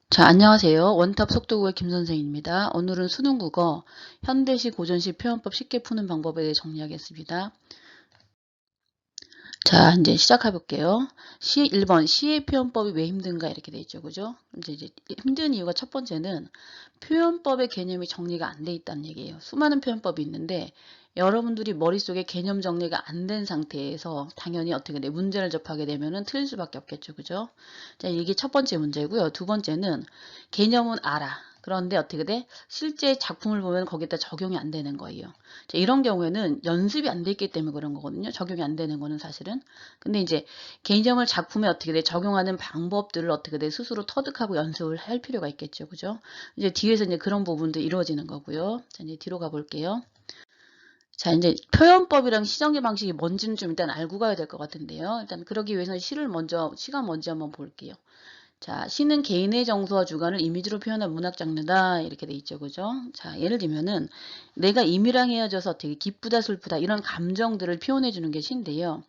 자, 안녕하세요. 원탑 속도국어 김선생입니다. 오늘은 수능국어 현대식 고전식 표현법 쉽게 푸는 방법에 대해 정리하겠습니다. 자, 이제 시작해 볼게요. 1번 시의 표현법이 왜 힘든가 이렇게 돼 있죠. 그죠? 이제 힘든 이유가 첫 번째는 표현법의 개념이 정리가 안 돼 있다는 얘기예요. 수많은 표현법이 있는데 여러분들이 머릿속에 개념 정리가 안 된 상태에서 당연히 어떻게 돼? 문제를 접하게 되면은 틀릴 수밖에 없겠죠. 그죠? 자, 이게 첫 번째 문제고요. 두 번째는 개념은 알아. 그런데 어떻게 돼? 실제 작품을 보면 거기다 적용이 안 되는 거예요. 자, 이런 경우에는 연습이 안 돼 있기 때문에 그런 거거든요. 적용이 안 되는 거는 사실은. 근데 이제 개념을 작품에 어떻게 돼? 적용하는 방법들을 어떻게 돼? 스스로 터득하고 연습을 할 필요가 있겠죠. 그죠? 이제 뒤에서 이제 그런 부분도 이루어지는 거고요. 자, 이제 뒤로 가볼게요. 자, 이제 표현법이랑 시정의 방식이 뭔지는 좀 일단 알고 가야 될 것 같은데요. 일단 그러기 위해서 시가 뭔지 한번 볼게요. 자, 시는 개인의 정서와 주관을 이미지로 표현한 문학 장르다. 이렇게 돼 있죠. 그죠? 자, 예를 들면은 내가 이미랑 헤어져서 되게 기쁘다, 슬프다 이런 감정들을 표현해 주는 게 시인데요.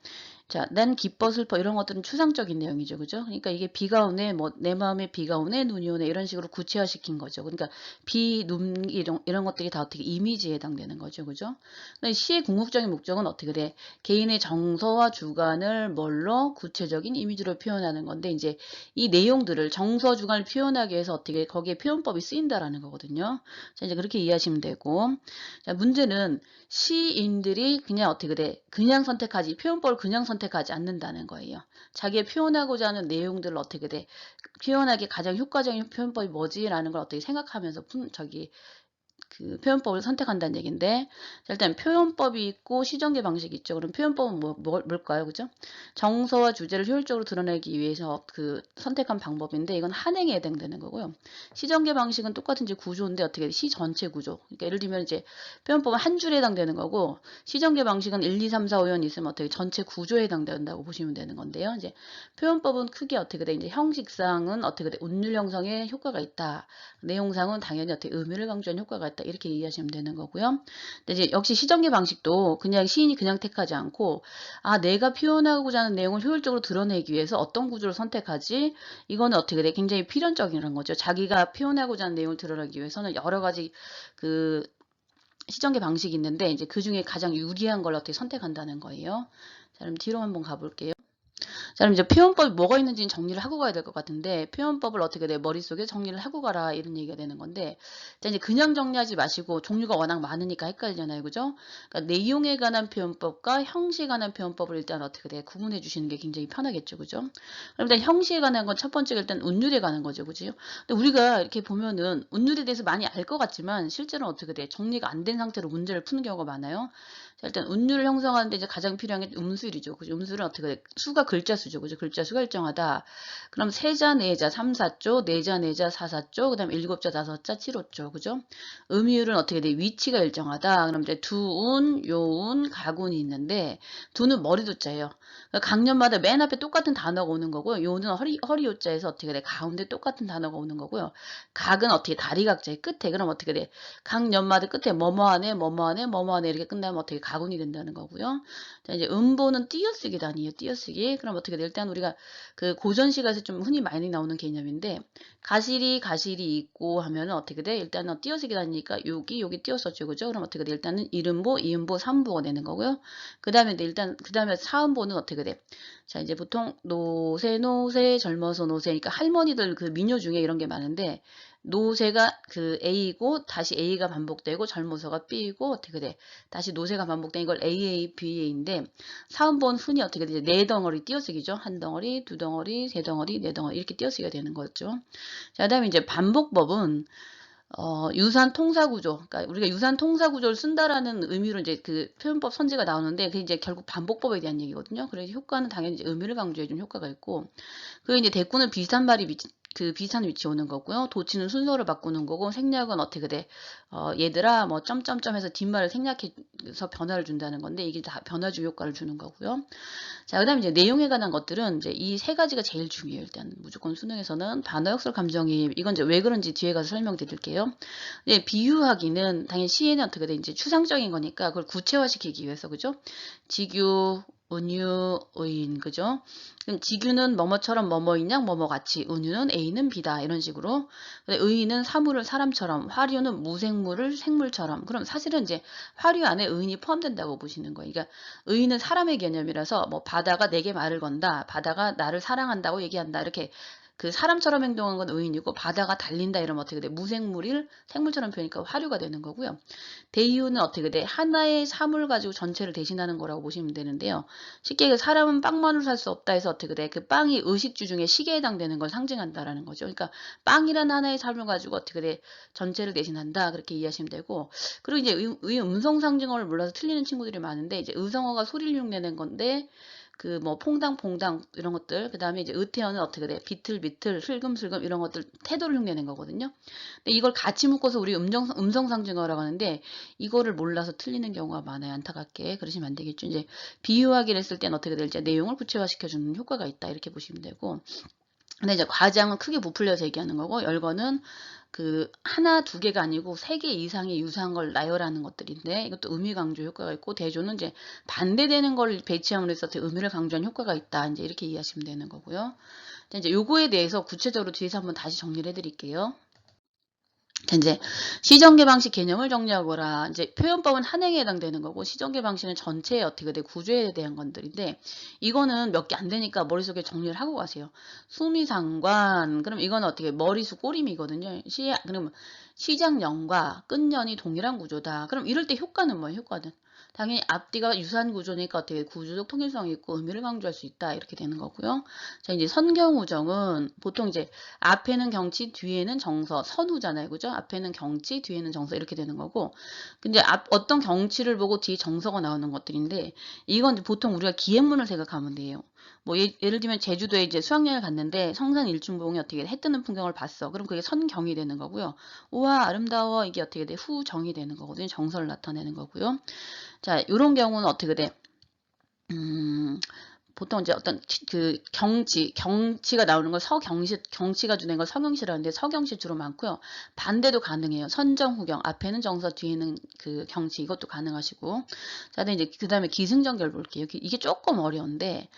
자, 난 기뻐 슬퍼 이런 것들은 추상적인 내용이죠. 그죠? 그러니까 이게 비가 오네, 뭐 내 마음에 비가 오네, 눈이 오네 이런 식으로 구체화시킨 거죠. 그러니까 비, 눈 이런 것들이 다 어떻게 이미지에 해당되는 거죠. 그죠? 근데 시의 궁극적인 목적은 어떻게 돼? 개인의 정서와 주관을 뭘로 구체적인 이미지로 표현하는 건데 이제 이 내용들을 정서 주관을 표현하기 위해서 어떻게 거기에 표현법이 쓰인다라는 거거든요. 자, 이제 그렇게 이해하시면 되고. 자, 문제는 시인들이 그냥 어떻게 돼? 그냥 선택하지, 표현법을 그냥 선택하지 않는다는 거예요. 자기의 표현하고자 하는 내용들을 어떻게 돼? 표현하기 가장 효과적인 표현법이 뭐지라는 걸 어떻게 생각하면서 그 표현법을 선택한다는 얘기인데, 자, 일단 표현법이 있고 시전개 방식이 있죠. 그럼 표현법은 뭘까요? 그죠? 정서와 주제를 효율적으로 드러내기 위해서 그 선택한 방법인데 이건 한행에 해당되는 거고요. 시전개 방식은 똑같은 이제 구조인데 어떻게 시 전체 구조. 그러니까 예를 들면 이제 표현법은 한 줄에 해당되는 거고 시전개 방식은 1, 2, 3, 4, 5연 있으면 어떻게 전체 구조에 해당된다고 보시면 되는 건데요. 이제 표현법은 크게 어떻게 돼? 이제 형식상은 어떻게 돼? 운율 형성에 효과가 있다. 내용상은 당연히 어떻게 의미를 강조하는 효과가 있다. 이렇게 이해하시면 되는 거고요. 근데 이제 역시 시전개 방식도 그냥 시인이 그냥 택하지 않고 내가 표현하고자 하는 내용을 효율적으로 드러내기 위해서 어떤 구조를 선택하지? 이거는 어떻게 돼? 굉장히 필연적인 거죠. 자기가 표현하고자 하는 내용을 드러내기 위해서는 여러 가지 그 시전개 방식이 있는데 이제 그 중에 가장 유리한 걸 어떻게 선택한다는 거예요. 자, 그럼 뒤로 한번 가볼게요. 자, 그럼 이제 표현법이 뭐가 있는지는 정리를 하고 가야 될 것 같은데 표현법을 어떻게 내 머릿속에 정리를 하고 가라 이런 얘기가 되는 건데 자, 이제 그냥 정리하지 마시고 종류가 워낙 많으니까 헷갈리잖아요. 그죠? 그러니까 내용에 관한 표현법과 형식에 관한 표현법을 일단 어떻게 돼 구분해 주시는 게 굉장히 편하겠죠. 그죠? 그럼 일단 형식에 관한 건 첫 번째가 일단 운율에 관한 거죠. 그죠? 근데 우리가 이렇게 보면은 운율에 대해서 많이 알 것 같지만 실제로는 어떻게 돼 정리가 안 된 상태로 문제를 푸는 경우가 많아요. 자, 일단 운율을 형성하는데 이제 가장 필요한 게 음수율이죠. 그죠? 음수율은 어떻게 돼? 수가 글자 수죠. 그죠? 글자 수가 일정하다. 그럼 세자, 네자, 삼사조, 네자, 네자, 사사조, 그다음에 일곱자, 다섯자, 칠호조. 그죠? 음이율은 어떻게 돼? 위치가 일정하다. 그럼 이제 두운, 요운, 가군이 있는데 두는 머리도자예요. 그러니까 각년마다 맨 앞에 똑같은 단어가 오는 거고요. 요는 허리요자에서 어떻게 돼? 가운데 똑같은 단어가 오는 거고요. 각은 어떻게 다리각자의 끝에. 그럼 어떻게 돼? 각 년마다 끝에 뭐뭐하네, 뭐뭐하네, 뭐뭐하네 이렇게 끝나면 어떻게 가군이 된다는 거고요. 자, 이제 음보는 띄어쓰기 단위예요. 띄어쓰기. 그럼 어떻게 돼? 일단 우리가 그 고전시가에서 좀 흔히 많이 나오는 개념인데 가실이 있고 하면은 어떻게 돼? 일단은 띄어쓰기 단위니까 여기 띄어쓰죠. 그죠? 그럼 어떻게 돼? 일단은 일음보, 이음보, 삼보가 되는 거고요. 그다음에 일단 그다음에 사음보는 어떻게 돼? 자, 이제 보통 노세, 젊어서 노세니까 할머니들 그 민요 중에 이런 게 많은데 노세가 그 A고 다시 A가 반복되고 젊어서가 B고 어떻게 돼? 다시 노세가 반복된 이걸 AA, BA인데 사음본 흔히 어떻게 되죠? 네 덩어리 띄어쓰기죠. 한 덩어리, 두 덩어리, 세 덩어리, 네 덩어리 이렇게 띄어쓰기가 되는 거죠. 자, 그다음에 이제 반복법은 유산 통사 구조. 그러니까 우리가 유산 통사 구조를 쓴다라는 의미로 이제 그 표현법 선지가 나오는데 그게 이제 결국 반복법에 대한 얘기거든요. 그래서 효과는 당연히 이제 의미를 강조해 준 효과가 있고 그리고 이제 대꾸는 비슷한 위치에 오는 거고요. 도치는 순서를 바꾸는 거고 생략은 어떻게 돼? 얘들아 뭐 점점점해서 뒷말을 생략해서 변화를 준다는 건데 이게 다 변화주 효과를 주는 거고요. 자, 그다음에 이제 내용에 관한 것들은 이제 이 세 가지가 제일 중요해요. 일단 무조건 수능에서는 단어 역설 감정이입 이건 이제 왜 그런지 뒤에 가서 설명드릴게요. 네, 비유하기는 당연히 시에는 어떻게 돼? 이제 추상적인 거니까 그걸 구체화시키기 위해서 그죠? 직유 은유, 의인, 그죠? 그럼 지규는 뭐뭐처럼 뭐뭐인 양 뭐뭐같이, 은유는 A는 B다 이런 식으로. 근데 의인은 사물을 사람처럼, 화류는 무생물을 생물처럼. 그럼 사실은 이제 화류 안에 의인이 포함된다고 보시는 거예요. 그러니까 의인은 사람의 개념이라서 뭐 바다가 내게 말을 건다, 바다가 나를 사랑한다고 얘기한다 이렇게 그 사람처럼 행동한 건 의인이고 바다가 달린다 이러면 어떻게 돼? 무생물일 생물처럼 표현하니까 화류가 되는 거고요. 대이유는 어떻게 돼? 하나의 사물 가지고 전체를 대신하는 거라고 보시면 되는데요. 쉽게 사람은 빵만으로 살 수 없다 해서 어떻게 돼? 그 빵이 의식주 중에 식에 해당되는 걸 상징한다라는 거죠. 그러니까 빵이라는 하나의 삶을 가지고 어떻게 돼? 전체를 대신한다. 그렇게 이해하시면 되고. 그리고 이제 음성 상징어를 몰라서 틀리는 친구들이 많은데 이제 의성어가 소리를 흉내낸 건데 그 뭐 퐁당퐁당 이런 것들 그다음에 이제 의태어는 어떻게 돼? 비틀비틀 슬금슬금 이런 것들 태도를 흉내낸 거거든요. 근데 이걸 같이 묶어서 우리 음성 상징어라고 하는데 이거를 몰라서 틀리는 경우가 많아요. 안타깝게. 그러시면 안 되겠죠. 이제 비유하기를 했을 때는 어떻게 될지 내용을 구체화시켜주는 효과가 있다. 이렇게 보시면 되고. 근데 이제 과장은 크게 부풀려서 얘기하는 거고 열거는 그 하나 두 개가 아니고 세 개 이상의 유사한 걸 나열하는 것들인데 이것도 의미 강조 효과가 있고 대조는 이제 반대되는 걸 배치함으로 해서 의미를 강조하는 효과가 있다. 이제 이렇게 이해하시면 되는 거고요. 자, 이제 요거에 대해서 구체적으로 뒤에서 한번 다시 정리를 해드릴게요. 자, 이제 시정계 방식 개념을 정리하거라. 이제 표현법은 한행에 해당되는 거고 시정계 방식은 전체의 어떻게 돼 구조에 대한 것들인데 이거는 몇 개 안 되니까 머릿속에 정리를 하고 가세요. 수미상관 그럼 이거는 어떻게 머리수 꼬림이거든요. 그럼 시작연과 끝연이 동일한 구조다. 그럼 이럴 때 효과는 뭐예요? 효과는 당연히 앞뒤가 유사한 구조니까 어떻게 구조적 통일성이 있고 의미를 강조할 수 있다. 이렇게 되는 거고요. 자, 이제 선경우정은 보통 이제 앞에는 경치, 뒤에는 정서, 선후잖아요. 그죠? 앞에는 경치, 뒤에는 정서 이렇게 되는 거고. 근데 어떤 경치를 보고 뒤에 정서가 나오는 것들인데 이건 이제 보통 우리가 기행문을 생각하면 돼요. 뭐 예를 들면 제주도에 이제 수학여행을 갔는데 성산 일중봉이 어떻게 해 뜨는 풍경을 봤어. 그럼 그게 선경이 되는 거고요. 우와 아름다워 이게 어떻게 돼? 후정이 되는 거거든요. 정서를 나타내는 거고요. 자, 이런 경우는 어떻게 돼? 보통 이제 어떤 그 경치가 나오는 걸 경치가 주는 걸 서경시라는데 서경시 주로 많고요. 반대도 가능해요. 선정, 후경. 앞에는 정서, 뒤에는 그 경치 이것도 가능하시고. 자, 이제 그 다음에 기승전결 볼게요. 이게 조금 어려운데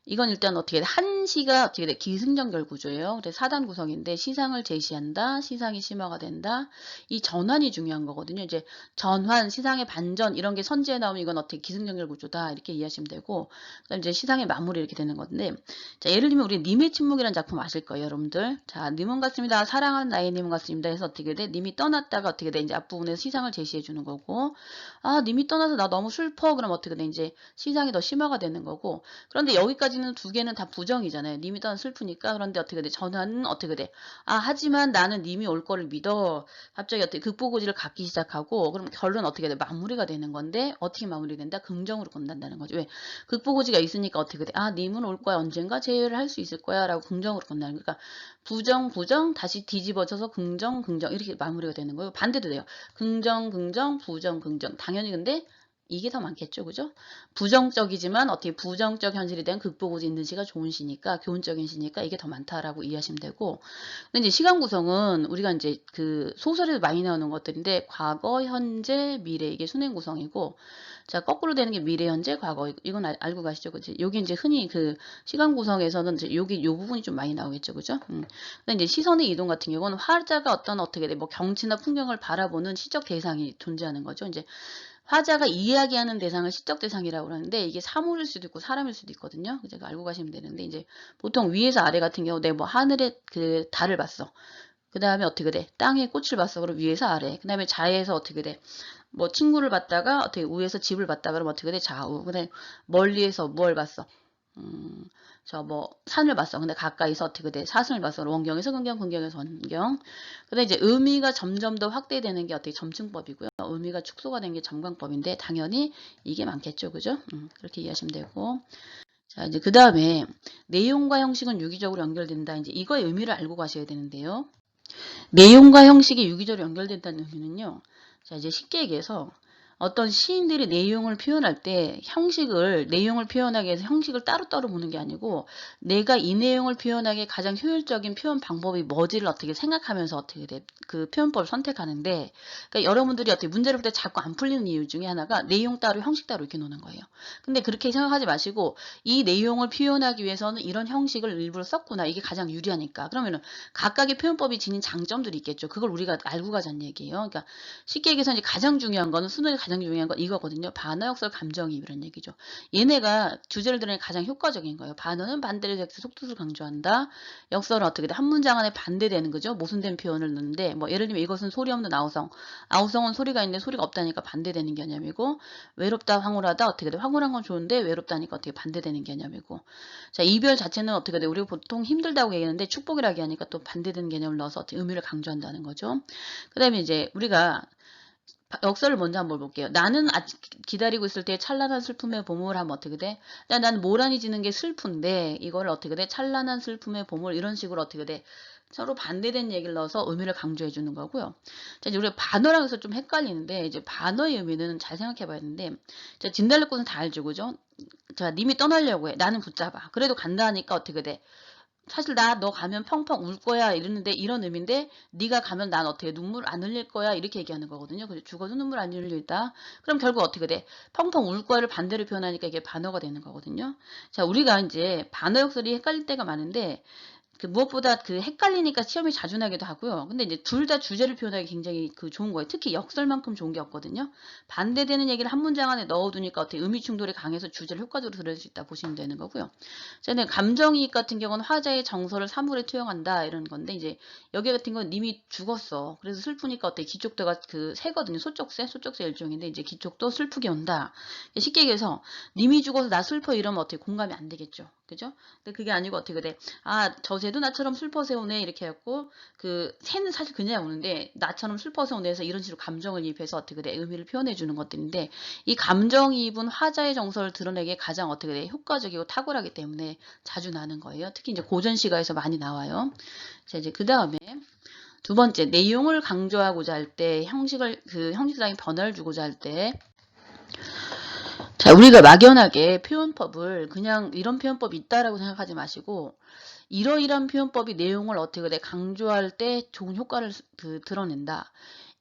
이건 일단 어떻게 돼? 한시가 어떻게 돼? 기승전결 구조예요. 그래서 4단 구성인데 시상을 제시한다. 시상이 심화가 된다. 이 전환이 중요한 거거든요. 이제 전환, 시상의 반전 이런 게 선지에 나오면 이건 어떻게 기승전결 구조다. 이렇게 이해하시면 되고 그다음 이제 시상의 마무리 이렇게 되는 건데 자, 예를 들면 우리 님의 침묵이라는 작품 아실 거예요, 여러분들. 자, 님은 같습니다. 사랑하는 나의 님은 같습니다. 해서 어떻게 돼? 님이 떠났다가 어떻게 돼? 이제 앞부분에서 시상을 제시해 주는 거고 아, 님이 떠나서 나 너무 슬퍼. 그럼 어떻게 돼? 이제 시상이 더 심화가 되는 거고 그런데 여기까지는 두 개는 다 부정이잖아요. 님이 떠나 슬프니까. 그런데 어떻게 돼? 전환은 어떻게 돼? 아, 하지만 나는 님이 올 거를 믿어. 갑자기 어떻게 극보고지를 갖기 시작하고 그럼 결론 어떻게 돼? 마무리가 되는 건데 어떻게 마무리된다? 긍정으로 끝난다는 거죠. 왜? 극보고지가 있으니까 어떻게 돼? 아, 님은 올 거야. 언젠가 제외를 할 수 있을 거야. 라고 긍정으로 끝나는 거니까 부정, 부정, 다시 뒤집어져서 긍정, 긍정 이렇게 마무리가 되는 거예요. 반대도 돼요. 긍정, 긍정, 부정, 긍정. 당연히 근데 이게 더 많겠죠. 그죠? 부정적이지만 어떻게 부정적 현실에 대한 극복을 있는 시가 좋은 시니까 교훈적인 시니까 이게 더 많다라고 이해하시면 되고 근데 이제 시간 구성은 우리가 이제 그 소설에도 많이 나오는 것들인데 과거, 현재, 미래 이게 순행 구성이고 자 거꾸로 되는 게 미래, 현재, 과거 이건 알고 가시죠. 그치? 여기 이제 흔히 그 시간 구성에서는 이제 여기 요 부분이 좀 많이 나오겠죠. 그죠? 근데 이제 시선의 이동 같은 경우는 화자가 어떻게 돼? 뭐 경치나 풍경을 바라보는 시적 대상이 존재하는 거죠. 이제 화자가 이야기하는 대상을 시적 대상이라고 그러는데 이게 사물일 수도 있고 사람일 수도 있거든요. 제가 알고 가시면 되는데 이제 보통 위에서 아래 같은 경우 내 뭐 하늘에 그 달을 봤어. 그 다음에 어떻게 돼? 땅에 꽃을 봤어. 그럼 위에서 아래. 그 다음에 좌에서 어떻게 돼? 뭐 친구를 봤다가 어떻게 우에서 집을 봤다 그러면 어떻게 돼? 좌우. 그 다음에 멀리에서 뭘 봤어? 저 뭐 산을 봤어. 근데 가까이서 어떻게 돼? 사슴을 봤어. 원경에서 근경, 근경에서 원경. 근데 이제 의미가 점점 더 확대되는 게 어떻게 점층법이고요. 의미가 축소가 된 게 점광법인데 당연히 이게 많겠죠. 그죠? 그렇게 이해하시면 되고. 자, 이제 그 다음에 내용과 형식은 유기적으로 연결된다. 이제 이거의 의미를 알고 가셔야 되는데요. 내용과 형식이 유기적으로 연결된다는 의미는요. 자, 이제 쉽게 얘기해서 어떤 시인들이 내용을 표현할 때 내용을 표현하기 위해서 형식을 따로따로 보는 게 아니고 내가 이 내용을 표현하기에 가장 효율적인 표현 방법이 뭐지를 어떻게 생각하면서 어떻게 그 표현법을 선택하는데, 그러니까 여러분들이 어떻게 문제를 볼 때 자꾸 안 풀리는 이유 중에 하나가 내용 따로 형식 따로 이렇게 노는 거예요. 근데 그렇게 생각하지 마시고 이 내용을 표현하기 위해서는 이런 형식을 일부러 썼구나. 이게 가장 유리하니까. 그러면은 각각의 표현법이 지닌 장점들이 있겠죠. 그걸 우리가 알고 가자는 얘기예요. 그러니까 쉽게 얘기해서 이제 가장 중요한 거는 수능에 가장 중요한 건 이거거든요. 반어, 역설, 감정이입이라는 얘기죠. 얘네가 주제를 들으니 가장 효과적인 거예요. 반어는 반대를 섹스 속뜻을 강조한다. 역설은 어떻게 돼? 한 문장 안에 반대되는 거죠. 모순된 표현을 넣는데 뭐 예를 들면 이것은 소리 없는 아우성. 아우성은 소리가 있는데 소리가 없다니까 반대되는 개념이고, 외롭다, 황홀하다 어떻게 돼? 황홀한 건 좋은데 외롭다니까 어떻게 반대되는 개념이고. 자, 이별 자체는 어떻게 돼? 우리가 보통 힘들다고 얘기하는데 축복이라고 하니까 또 반대되는 개념을 넣어서 어떻게 의미를 강조한다는 거죠. 그 다음에 이제 우리가 역설을 먼저 한번 볼게요. 나는 아직 기다리고 있을 때 찬란한 슬픔의 봄을 하면 어떻게 돼? 난 모란이 지는 게 슬픈데 이걸 어떻게 돼? 찬란한 슬픔의 봄을 이런 식으로 어떻게 돼? 서로 반대된 얘기를 넣어서 의미를 강조해 주는 거고요. 자, 이제 우리가 반어라고 해서 좀 헷갈리는데 이제 반어의 의미는 잘 생각해 봐야 되는데, 자, 진달래꽃은 다 알죠, 그죠? 자, 님이 떠나려고 해. 나는 붙잡아. 그래도 간다 하니까 어떻게 돼? 사실 너 가면 펑펑 울 거야 이러는데 이런 의미인데, 네가 가면 난 어떻게 눈물 안 흘릴 거야 이렇게 얘기하는 거거든요. 그래서 죽어도 눈물 안 흘리다. 그럼 결국 어떻게 돼? 펑펑 울 거야를 반대로 표현하니까 이게 반어가 되는 거거든요. 자, 우리가 이제 반어 역설이 헷갈릴 때가 많은데 무엇보다 헷갈리니까 시험이 자주 나기도 하고요. 근데 이제 둘 다 주제를 표현하기 굉장히 좋은 거예요. 특히 역설만큼 좋은 게 없거든요. 반대되는 얘기를 한 문장 안에 넣어두니까 어떻게 의미 충돌이 강해서 주제를 효과적으로 들을 수 있다 보시면 되는 거고요. 자, 근데 감정이입 같은 경우는 화자의 정서를 사물에 투영한다 이런 건데, 이제 여기 같은 건 님이 죽었어. 그래서 슬프니까 어떻게 기촉도가 새거든요. 소쪽새 일종인데 이제 기촉도 슬프게 온다. 쉽게 얘기해서 님이 죽어서 나 슬퍼 이러면 어떻게 공감이 안 되겠죠. 그죠? 근데 그게 아니고 어떻게 돼? 저 새도 나처럼 슬퍼서 오네 이렇게 해갖고 새는 사실 그냥 오는데 나처럼 슬퍼서 오네 해서 이런 식으로 감정을 이입해서 어떻게 돼? 의미를 표현해 주는 것들인데, 이 감정이입은 화자의 정서를 드러내기에 가장 어떻게 돼? 효과적이고 탁월하기 때문에 자주 나는 거예요. 특히 이제 고전 시가에서 많이 나와요. 자, 이제 그 다음에 두 번째, 내용을 강조하고자 할 때 형식상의 변화를 주고자 할 때, 자, 우리가 막연하게 표현법을 그냥 이런 표현법이 있다라고 생각하지 마시고 이러이러한 표현법이 내용을 어떻게 돼? 강조할 때 좋은 효과를 드러낸다.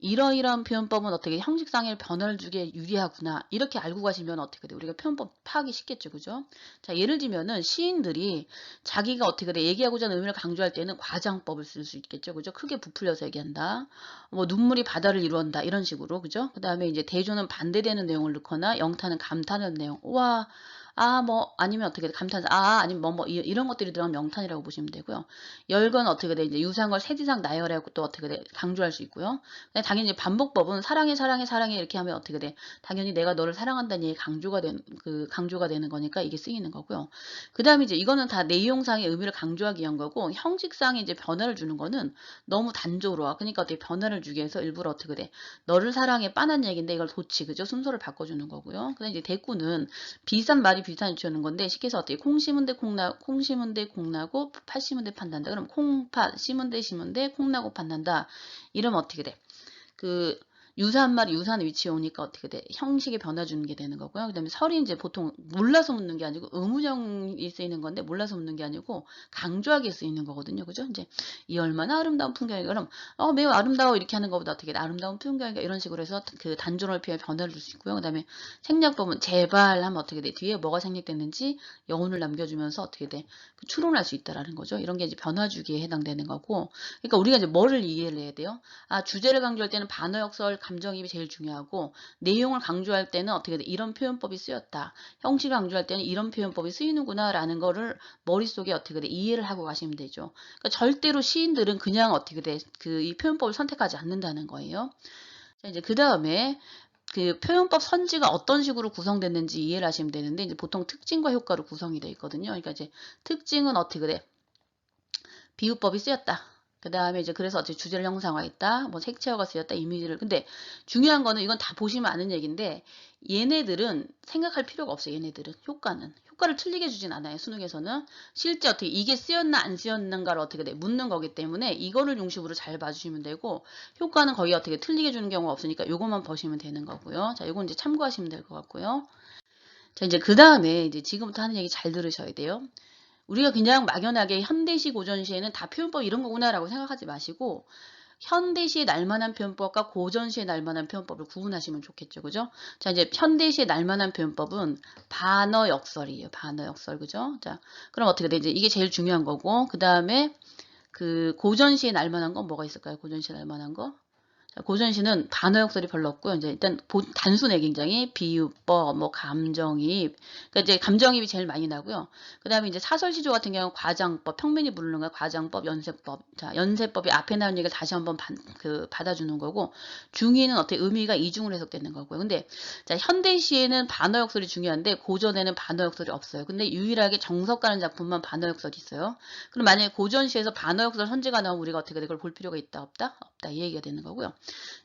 이러이러한 표현법은 어떻게 형식상의 변화를 주기에 유리하구나. 이렇게 알고 가시면 어떻게 돼? 우리가 표현법 파악이 쉽겠죠. 그죠? 자, 예를 들면은 시인들이 자기가 어떻게 돼? 얘기하고자 하는 의미를 강조할 때는 과장법을 쓸 수 있겠죠. 그죠? 크게 부풀려서 얘기한다. 뭐 눈물이 바다를 이루었다. 이런 식으로. 그죠? 그 다음에 이제 대조는 반대되는 내용을 넣거나 영타는 감탄하는 내용. 우와. 아니면 어떻게 돼? 감탄사, 아니면 이런 것들이 들어간 명탄이라고 보시면 되고요. 열건 어떻게 돼? 이제 유사한 걸 세지상 나열하고 또 어떻게 돼? 강조할 수 있고요. 근데 당연히 이제 반복법은 사랑해, 사랑해, 사랑해 이렇게 하면 어떻게 돼? 당연히 내가 너를 사랑한다는 얘기 강조가 되는 거니까 이게 쓰이는 거고요. 그 다음에 이제 이거는 다 내용상의 의미를 강조하기 위한 거고, 형식상의 이제 변화를 주는 거는 너무 단조로워. 그러니까 어떻게 변화를 주기 위해서 일부러 어떻게 돼? 너를 사랑해, 빤한 얘기인데 이걸 도치, 그죠? 순서를 바꿔주는 거고요. 그다음에 이제 대꾸는 비슷한 말이 비슷한 유치하는 건데, 쉽게 해서 어떻게 콩 심은 데 콩 심은 데 콩 나고 팥 심은 데 팥 난다. 그럼 콩팥 심은 데 콩 나고 팥 난다. 이러면 어떻게 돼? 유사한 말이 유사한 위치에 오니까 어떻게 돼? 형식의 변화 주는 게 되는 거고요. 그 다음에 설이 이제 보통 몰라서 묻는 게 아니고 의무형이 쓰이는 건데, 몰라서 묻는 게 아니고 강조하게 쓰이는 거거든요. 그죠? 이제 이 얼마나 아름다운 풍경이가, 그럼 매우 아름다워 이렇게 하는 것보다 어떻게 돼? 아름다운 풍경이가 이런 식으로 해서 단조로울 표현 변화를 줄 수 있고요. 그 다음에 생략법은 제발 하면 어떻게 돼? 뒤에 뭐가 생략됐는지 여운을 남겨주면서 어떻게 돼? 추론할 수 있다라는 거죠. 이런 게 이제 변화 주기에 해당되는 거고, 그러니까 우리가 이제 뭐를 이해를 해야 돼요? 주제를 강조할 때는 반어, 역설, 감정이입이 제일 중요하고, 내용을 강조할 때는 어떻게 돼? 이런 표현법이 쓰였다. 형식을 강조할 때는 이런 표현법이 쓰이는구나 라는 거를 머릿속에 어떻게 돼? 이해를 하고 가시면 되죠. 그러니까 절대로 시인들은 그냥 어떻게 돼? 이 표현법을 선택하지 않는다는 거예요. 자, 이제 그 다음에 표현법 선지가 어떤 식으로 구성됐는지 이해를 하시면 되는데, 이제 보통 특징과 효과로 구성이 되어 있거든요. 그러니까 이제 특징은 어떻게 돼? 비유법이 쓰였다. 그 다음에 이제 그래서 어떻게 주제를 형상화했다, 뭐 색채어가 쓰였다, 이미지를. 근데 중요한 거는 이건 다 보시면 아는 얘기인데 얘네들은 생각할 필요가 없어요. 얘네들은 효과를 틀리게 주진 않아요. 수능에서는 실제 어떻게 이게 쓰였나 안 쓰였는가를 어떻게 돼 묻는 거기 때문에 이거를 중심으로 잘 봐주시면 되고 효과는 거의 어떻게 틀리게 주는 경우가 없으니까 요것만 보시면 되는 거고요. 자, 요건 이제 참고하시면 될 것 같고요. 자, 이제 그 다음에 이제 지금부터 하는 얘기 잘 들으셔야 돼요. 우리가 그냥 막연하게 현대시, 고전시에는 다 표현법 이런 거구나라고 생각하지 마시고 현대시에 날만한 표현법과 고전시에 날만한 표현법을 구분하시면 좋겠죠. 그죠? 자, 이제 현대시에 날만한 표현법은 반어 역설이에요. 반어 역설. 그죠? 자, 그럼 어떻게 되지? 이게 제일 중요한 거고, 그 다음에 그 고전시에 날만한 건 뭐가 있을까요? 고전시에 날만한 거? 자, 고전시는 단어 역설이 별로 없고요. 이제 일단 단순해 굉장히 비유법, 뭐 감정이입. 그러니까 이제 감정이입이 제일 많이 나고요. 그다음에 이제 사설시조 같은 경우 과장법, 평면이 부르는 거 과장법, 연세법. 자, 연세법이 앞에 나온 얘기를 다시 한번 받아주는 거고 중의는 어떻게 의미가 이중으로 해석되는 거고요. 근데 자, 현대시에는 반어 역설이 중요한데 고전에는 반어 역설이 없어요. 근데 유일하게 정석 가는 작품만 반어 역설이 있어요. 그럼 만약에 고전시에서 반어 역설 선지가 나오면 우리가 어떻게 그걸 볼 필요가 있다 없다? 없다. 이 얘기가 되는 거고요.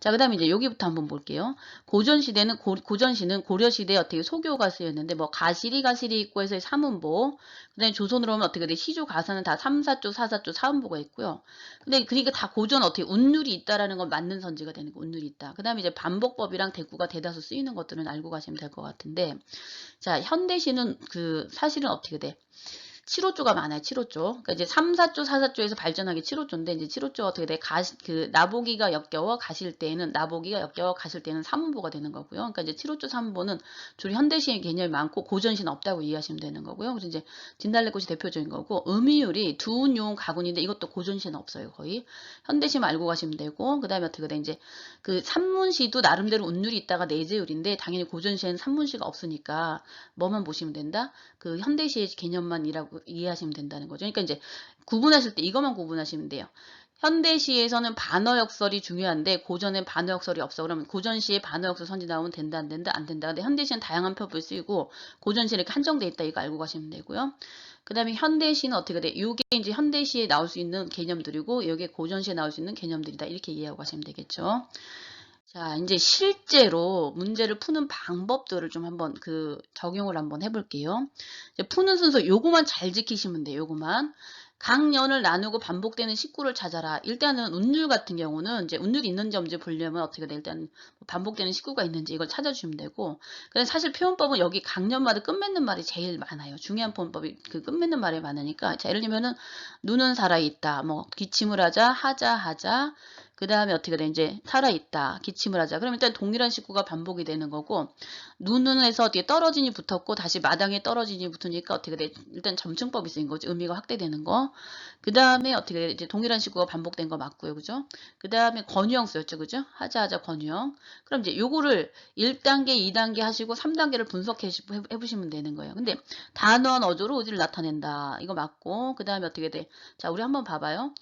자, 그 다음에 이제 여기부터 한번 볼게요. 고전시대는, 고전시는 고려시대에 어떻게 소교가 쓰였는데, 뭐, 가시리 있고 해서 삼음보. 그 다음에 조선으로 오면 어떻게 돼? 시조 가사는 다 3, 4조, 4, 4조, 사음보가 있고요. 근데 그러니까 다 고전 어떻게 운율이 있다라는 건 맞는 선지가 되는 거, 운율이 있다. 그 다음에 이제 반복법이랑 대구가 대다수 쓰이는 것들은 알고 가시면 될 것 같은데, 자, 현대시는 사실은 어떻게 돼? 7호조가 많아요. 7호조. 그러니까 이제 3, 4조, 4, 4조에서 발전하게 7호조인데 이제 7호조가 어떻게 돼? 나보기가 역겨워 가실 때에는 나보기가 역겨워 가실 때는 3문보가 되는 거고요. 그러니까 이제 7호조 3문보는 주로 현대시의 개념이 많고 고전시는 없다고 이해하시면 되는 거고요. 그래서 이제 진달래꽃이 대표적인 거고 음이율이 두운, 요운, 가군인데 이것도 고전시는 없어요. 거의. 현대시만 알고 가시면 되고 그다음에 어떻게 돼? 이제 그 산문시도 나름대로 운율이 있다가 내재율인데 당연히 고전시에는 산문시가 없으니까 뭐만 보시면 된다? 그 현대시의 개념만이라고 이해하시면 된다는 거죠. 그러니까 이제 구분하실 때 이것만 구분하시면 돼요. 현대시에서는 반어 역설이 중요한데 고전엔 반어 역설이 없어. 그러면 고전시에 반어 역설 선지 나오면 된다 안 된다 안 된다. 근데 현대시는 다양한 표현을 쓰이고 고전시는 이렇게 한정돼 있다. 이거 알고 가시면 되고요. 그 다음에 현대시는 어떻게 돼? 이게 이제 현대시에 나올 수 있는 개념들이고 이게 고전시에 나올 수 있는 개념들이다. 이렇게 이해하고 가시면 되겠죠. 자, 이제 실제로 문제를 푸는 방법들을 좀 한번 적용을 한번 해볼게요. 이제 푸는 순서 요거만 잘 지키시면 돼요. 요거만. 각 년을 나누고 반복되는 식구를 찾아라. 일단은 운율 같은 경우는 이제 운율이 있는지 없는지 보려면 어떻게 돼? 일단 반복되는 식구가 있는지 이걸 찾아주시면 되고. 근데 사실 표현법은 여기 각 년마다 끝맺는 말이 제일 많아요. 중요한 표현법이 끝맺는 말이 많으니까. 자, 예를 들면은 눈은 살아있다. 뭐 기침을 하자. 그 다음에 어떻게 돼? 이제 살아있다. 기침을 하자. 그럼 일단 동일한 식구가 반복이 되는 거고 눈에서 어떻게 떨어지니 붙었고 다시 마당에 떨어지니 붙으니까 어떻게 돼? 일단 점층법이 쓰인 거지. 의미가 확대되는 거. 그 다음에 어떻게 돼? 이제 동일한 식구가 반복된 거 맞고요. 그죠? 그 다음에 권유형 쓰였죠. 그죠? 하자 권유형. 그럼 이제 요거를 1단계, 2단계 하시고 3단계를 분석해 보시면 되는 거예요. 근데 단어한 어조로 의지를 나타낸다. 이거 맞고 그 다음에 어떻게 돼? 자, 우리 한번 봐봐요.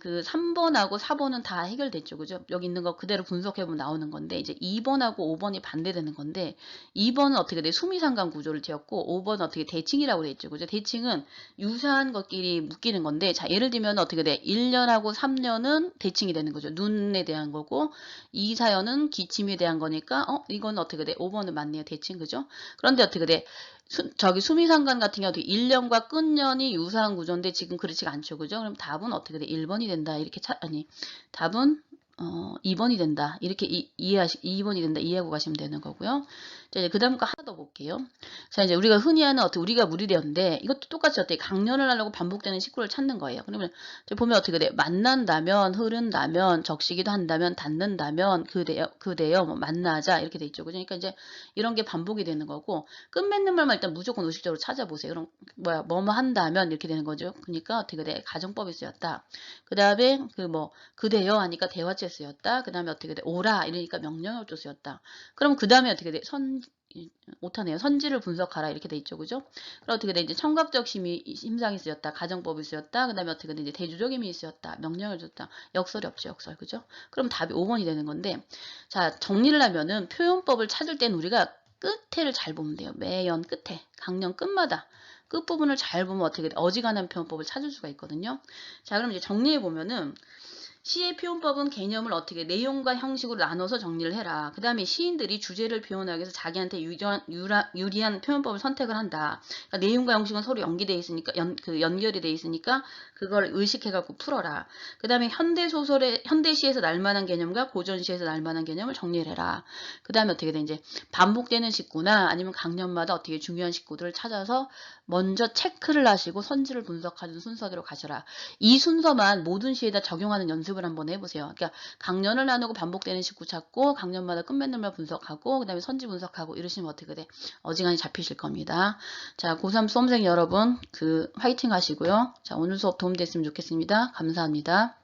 3번하고 4번은 다 해결됐죠. 그죠? 여기 있는 거 그대로 분석해보면 나오는 건데, 이제 2번하고 5번이 반대되는 건데, 2번은 어떻게 돼? 수미상관 구조를 지었고, 5번은 어떻게 대칭이라고 돼 있죠. 그죠? 대칭은 유사한 것끼리 묶이는 건데, 자, 예를 들면 어떻게 돼? 1년하고 3년은 대칭이 되는 거죠. 눈에 대한 거고, 2, 4년은 기침에 대한 거니까, 이건 어떻게 돼? 5번은 맞네요. 대칭, 그죠? 그런데 어떻게 돼? 수미상관 같은 경우 1년과 끝년이 유사한 구조인데 지금 그렇지가 않죠. 그죠? 그럼 답은 어떻게 돼? 1번이 된다. 이렇게 답은 2번이 된다. 이렇게 2번이 된다. 이해하고 가시면 되는 거고요. 자, 이제 그 다음 거 하나 더 볼게요. 자, 이제 우리가 흔히 하는 우리가 무리되었는데 이것도 똑같이 어떻게 강연을 하려고 반복되는 식구를 찾는 거예요. 그러면 보면 어떻게 돼? 만난다면, 흐른다면, 적시기도 한다면, 닿는다면, 그대여, 뭐 만나자 이렇게 돼 있죠. 그러니까 이제 이런 게 반복이 되는 거고 끝맺는 말만 일단 무조건 의식적으로 찾아보세요. 그럼 뭐뭐 한다면 이렇게 되는 거죠. 그러니까 어떻게 돼? 가정법이 쓰였다. 그 다음에 그대여 하니까 대화체 쓰였다. 그 다음에 어떻게 돼? 오라 이러니까 명령어조 쓰였다. 그럼 그 다음에 어떻게 돼? 못하네요. 선지를 분석하라 이렇게 돼 있죠. 그죠? 그럼 어떻게 돼? 이제 청각적 심상이 쓰였다. 가정법이 쓰였다. 그 다음에 어떻게 돼? 이제 대조적 힘이 쓰였다. 명령을 줬다. 역설이 없죠. 역설. 그죠? 그럼 답이 5번이 되는 건데 자, 정리를 하면은 표현법을 찾을 땐 우리가 끝에를 잘 보면 돼요. 매연 끝에, 강연 끝마다. 끝부분을 잘 보면 어떻게 돼? 어지간한 표현법을 찾을 수가 있거든요. 자, 그럼 이제 정리해 보면은 시의 표현법은 개념을 어떻게 내용과 형식으로 나눠서 정리를 해라. 그 다음에 시인들이 주제를 표현하기 위해서 자기한테 유리한 표현법을 선택을 한다. 그러니까 내용과 형식은 서로 연기돼 있으니까 연결이 돼 있으니까 그걸 의식해갖고 풀어라. 그 다음에 현대시에서 날만한 개념과 고전시에서 날만한 개념을 정리를 해라. 그 다음에 어떻게 돼? 이제 반복되는 식구나 아니면 강연마다 어떻게 중요한 식구들을 찾아서 먼저 체크를 하시고 선지를 분석하는 순서대로 가셔라. 이 순서만 모든 시에다 적용하는 연습을 한번 해보세요. 그러니까 강연을 나누고 반복되는 식구 찾고 강연마다 끝맺는말 분석하고 그 다음에 선지 분석하고 이러시면 어떻게 돼? 어지간히 잡히실 겁니다. 자, 고3 수험생 여러분 화이팅 하시고요. 자, 오늘 수업 도움됐으면 좋겠습니다. 감사합니다.